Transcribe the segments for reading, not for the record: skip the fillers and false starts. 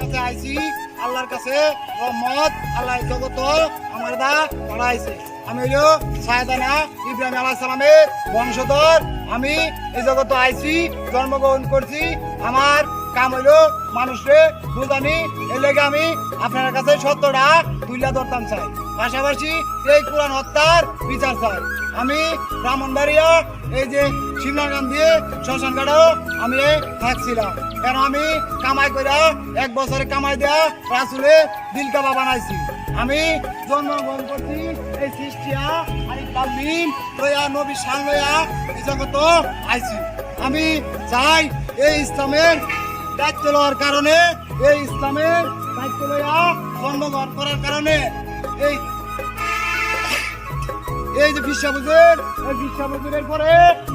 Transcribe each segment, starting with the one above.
কাছে আইছি আল্লাহর কাছে রহমত আল্লাহ জগত আমার দা পড়াইছে আমি হইল সায়দানা ইব্রাহিম আলাইহিস সালামের বংশধর আমি এই জগতে আইছি জন্মগ্রহণ করছি আমার কাম হইল মানুষরে বুঝানি এর লেগে আমি আপনার কাছে সত্যটা তুলে ধরতাম চাই পাশাপাশি এই কোরআন হত্যার বিচার চাই আমি ব্রাহ্মণবাড়িয়া এই যে শিবনাগান দিয়ে শ্মশানঘাটও আমি থাকছিলাম কেন আমি কামাই করে 1 বছরে কামাই দেয়া রাসুলে দিলকাবা বানাইছি আমি জন্মগ্রহণ করছি এই সৃষ্টিয়া আরি কামিন লয়া নবী শান লয়া এই জগত আইছি আমি চাই এই ইসলামের দায়িত্ব লওয়ার কারণে এই ইসলামের দায়িত্ব লয়া জন্মগ্রহণ করার কারণে এই যে বিশ্বাবুজের পরে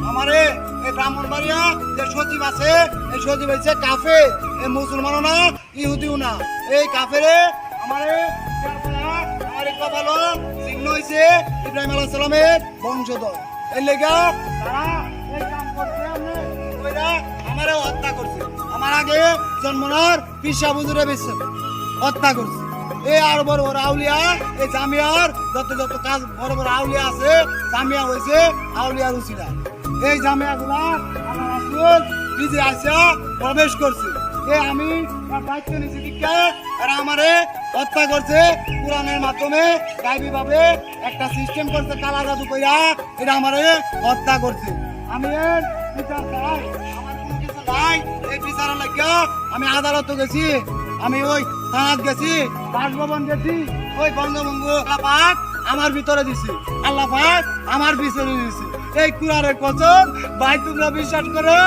আমারে এই ব্রাহ্মণবাড়িয়া যে সচিব আছে এই সচিব হয়েছে কাফে এই মুসলমানও না ইহুদিও না এই কাফেরে আমারে আমার কপালো চিহ্ন হয়েছে ইব্রাহিম আলাইহিস সালামের বংশধর এর লেগা তারা এই কাম করছে আমারে হত্যা করছে আমার আগে জন্মনার বিশ্বাবুজুরে বেশি হত্যা করছে এই আর বড় বড় আউলিয়া এই জামিয়ার যত কাজ বড় বড় আউলিয়া আছে জামিয়া হয়েছে আউলিয়ার উচিলা এই জামিয়া গুলা আমার রাসূল নিজে আসা প্রবেশ করছে আমি দায়িত্ব নিয়েছি দীক্ষা এরা আমারে হত্যা করছে কোরআনের মাধ্যমে গাইবি ভাবে একটা সিস্টেম করছে কালা জাদু কইরা এটা আমারে হত্যা করছে আমি এর বিচার চাই আমার কোনো কিছু নাই এই বিচারের লাগিয়া আমি আদালত গেছি আমি ওই থানাত গেছি বাসভবন গেছি ওই বঙ্গবন্ধু আল্লাহ পাক আমার ভিতরে দিছি আল্লাহ পাক আমার ভিতরে দিছি এই কুরআনের কসম ভাই তোমরা বিশ্বাস করো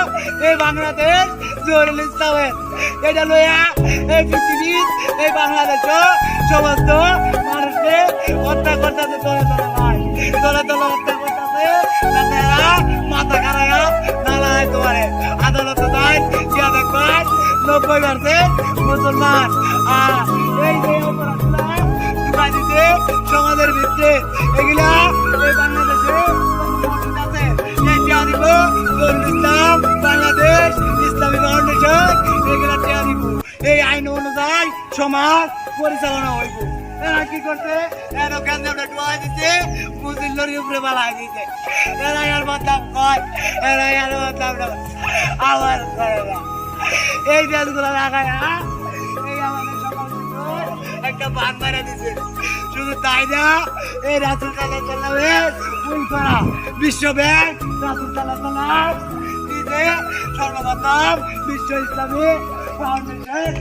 এই বাংলাদেশ জহুরুল ইসলামের এটা লইয়া এই পৃথিবী এই বাংলাদেশ সমস্ত মানুষকে হত্যা করতেছে দলে দলে হত্যা করতেছে তারা মাথা খারায়া নালায় তোমারে আদালত যায় দিয়া দেখবেন 90% মুসলমান এই যে অপরাধগুলা ঢুকাই দিতে সমাজের ভিত্তিতে এগুলা এই বাংলাদেশে আছে এই টিয়া দিব ইসলাম বাংলাদেশ ইসলামী ফাউন্ডেশন এগুলা টিয়া দিব এই আইন অনুযায়ী সমাজ পরিচালনা হইব এরা কি করছে এরা কেন্দ্রে ঢুকাই দিতে মুসলিমের উপরে বালাই দিতে এরা আর বদনাম কয় এরা আর বদনাম আবার করে না এই দেশগুলো লাগায় এই আমাদের সমাজ একটা বান মারা দিছে শুধু তাই না এই রাসূল সাল্লাল্লাহু আলাইহি ওই করা বিশ্ব ব্যাংক রাসূল সাল্লাল্লাহু আলাইহি নিজে সর্বপ্রথম বিশ্ব ইসলামী ফাউন্ডেশন